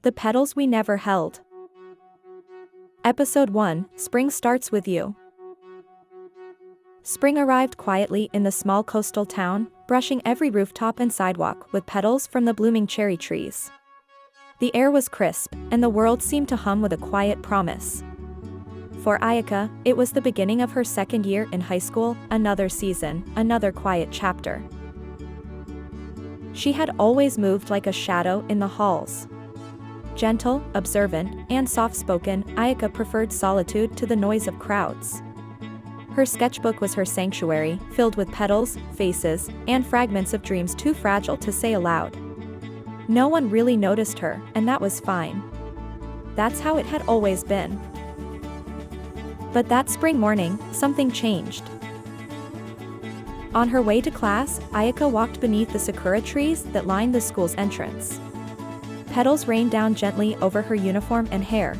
The Petals We Never Held. Episode 1, Spring Starts With You. Spring arrived quietly in the small coastal town, brushing every rooftop and sidewalk with petals from the blooming cherry trees. The air was crisp, and the world seemed to hum with a quiet promise. For Ayaka, it was the beginning of her second year in high school, another season, another quiet chapter. She had always moved like a shadow in the halls. Gentle, observant, and soft-spoken, Ayaka preferred solitude to the noise of crowds. Her sketchbook was her sanctuary, filled with petals, faces, and fragments of dreams too fragile to say aloud. No one really noticed her, and that was fine. That's how it had always been. But that spring morning, something changed. On her way to class, Ayaka walked beneath the sakura trees that lined the school's entrance. Petals rained down gently over her uniform and hair.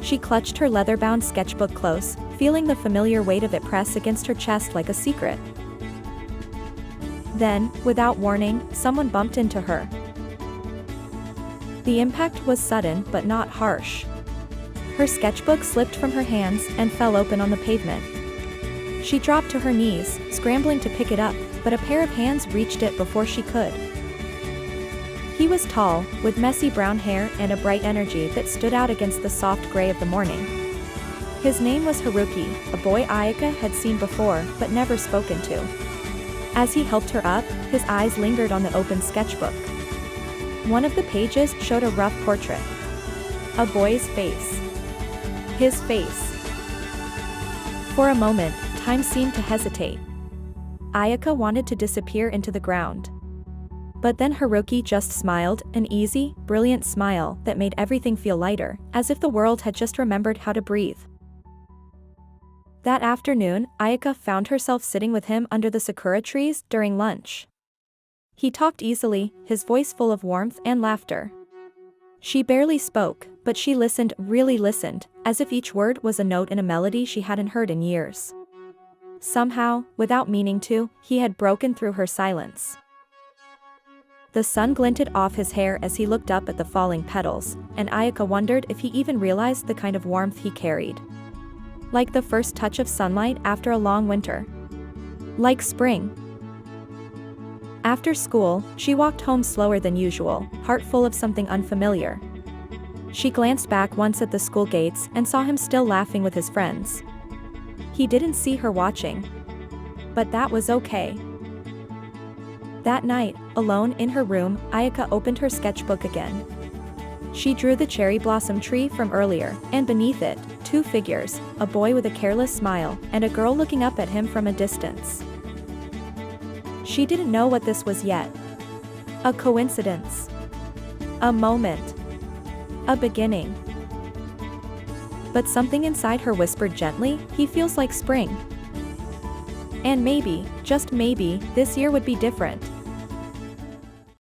She clutched her leather-bound sketchbook close, feeling the familiar weight of it press against her chest like a secret. Then, without warning, someone bumped into her. The impact was sudden but not harsh. Her sketchbook slipped from her hands and fell open on the pavement. She dropped to her knees, scrambling to pick it up, but a pair of hands reached it before she could. He was tall, with messy brown hair and a bright energy that stood out against the soft gray of the morning. His name was Haruki, a boy Ayaka had seen before but never spoken to. As he helped her up, his eyes lingered on the open sketchbook. One of the pages showed a rough portrait. A boy's face. His face. For a moment, time seemed to hesitate. Ayaka wanted to disappear into the ground. But then Haruki just smiled, an easy, brilliant smile that made everything feel lighter, as if the world had just remembered how to breathe. That afternoon, Ayaka found herself sitting with him under the sakura trees during lunch. He talked easily, his voice full of warmth and laughter. She barely spoke, but she listened, really listened, as if each word was a note in a melody she hadn't heard in years. Somehow, without meaning to, he had broken through her silence. The sun glinted off his hair as he looked up at the falling petals, and Ayaka wondered if he even realized the kind of warmth he carried. Like the first touch of sunlight after a long winter. Like spring. After school, she walked home slower than usual, heart full of something unfamiliar. She glanced back once at the school gates and saw him still laughing with his friends. He didn't see her watching. But that was okay. That night, alone in her room, Ayaka opened her sketchbook again. She drew the cherry blossom tree from earlier, and beneath it, two figures, a boy with a careless smile, and a girl looking up at him from a distance. She didn't know what this was yet. A coincidence. A moment. A beginning. But something inside her whispered gently, "He feels like spring." And maybe, just maybe, this year would be different.